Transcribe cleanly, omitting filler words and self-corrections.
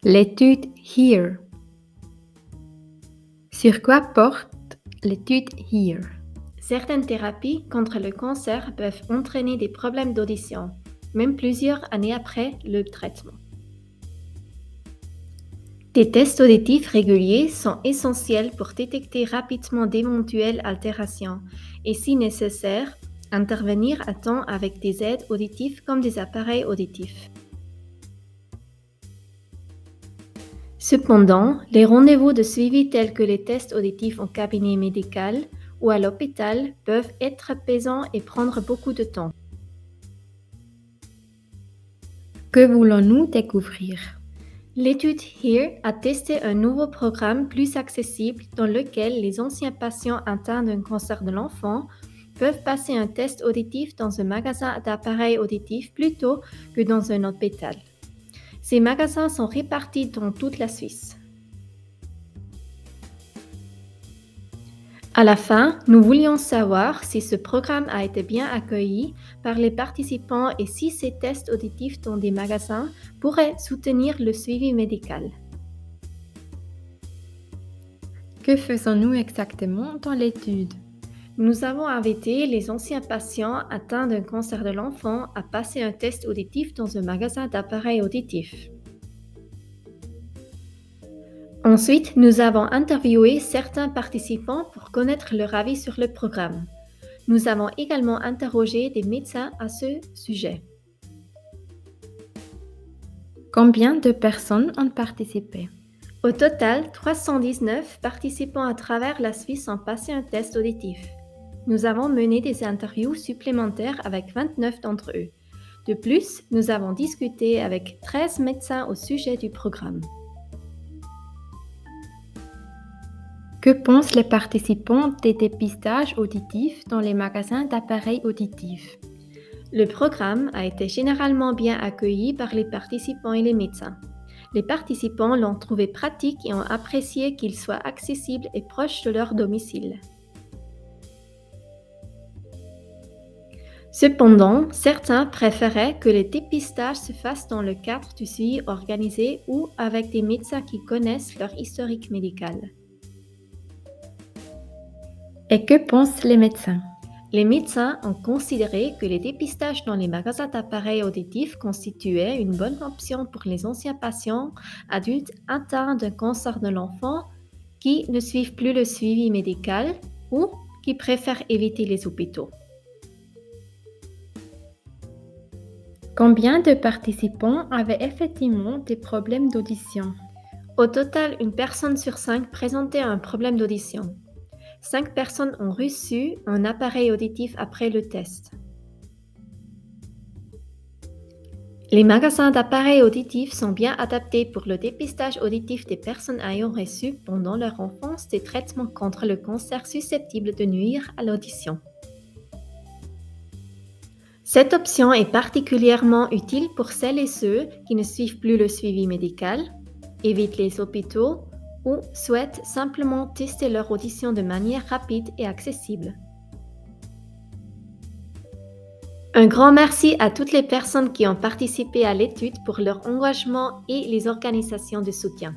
L'étude HEAR. Sur quoi porte l'étude HEAR? Certaines thérapies contre le cancer peuvent entraîner des problèmes d'audition, même plusieurs années après le traitement. Des tests auditifs réguliers sont essentiels pour détecter rapidement d'éventuelles altérations et, si nécessaire, intervenir à temps avec des aides auditives comme des appareils auditifs. Cependant, les rendez-vous de suivi tels que les tests auditifs en cabinet médical ou à l'hôpital peuvent être pesants et prendre beaucoup de temps. Que voulons-nous découvrir? L'étude HEAR a testé un nouveau programme plus accessible dans lequel les anciens patients atteints d'un cancer de l'enfant peuvent passer un test auditif dans un magasin d'appareils auditifs plutôt que dans un hôpital. Ces magasins sont répartis dans toute la Suisse. À la fin, nous voulions savoir si ce programme a été bien accueilli par les participants et si ces tests auditifs dans des magasins pourraient soutenir le suivi médical. Que faisons-nous exactement dans l'étude? Nous avons invité les anciens patients atteints d'un cancer de l'enfant à passer un test auditif dans un magasin d'appareils auditifs. Ensuite, nous avons interviewé certains participants pour connaître leur avis sur le programme. Nous avons également interrogé des médecins à ce sujet. Combien de personnes ont participé? Au total, 319 participants à travers la Suisse ont passé un test auditif. Nous avons mené des interviews supplémentaires avec 29 d'entre eux. De plus, nous avons discuté avec 13 médecins au sujet du programme. Que pensent les participants des dépistages auditifs dans les magasins d'appareils auditifs? Le programme a été généralement bien accueilli par les participants et les médecins. Les participants l'ont trouvé pratique et ont apprécié qu'il soit accessible et proche de leur domicile. Cependant, certains préféraient que les dépistages se fassent dans le cadre du suivi organisé ou avec des médecins qui connaissent leur historique médical. Et que pensent les médecins? Les médecins ont considéré que les dépistages dans les magasins d'appareils auditifs constituaient une bonne option pour les anciens patients adultes atteints d'un cancer de l'enfant qui ne suivent plus le suivi médical ou qui préfèrent éviter les hôpitaux. Combien de participants avaient effectivement des problèmes d'audition? Au total, une personne sur 5 présentait un problème d'audition. 5 personnes ont reçu un appareil auditif après le test. Les magasins d'appareils auditifs sont bien adaptés pour le dépistage auditif des personnes ayant reçu pendant leur enfance des traitements contre le cancer susceptibles de nuire à l'audition. Cette option est particulièrement utile pour celles et ceux qui ne suivent plus le suivi médical, évitent les hôpitaux ou souhaitent simplement tester leur audition de manière rapide et accessible. Un grand merci à toutes les personnes qui ont participé à l'étude pour leur engagement et les organisations de soutien.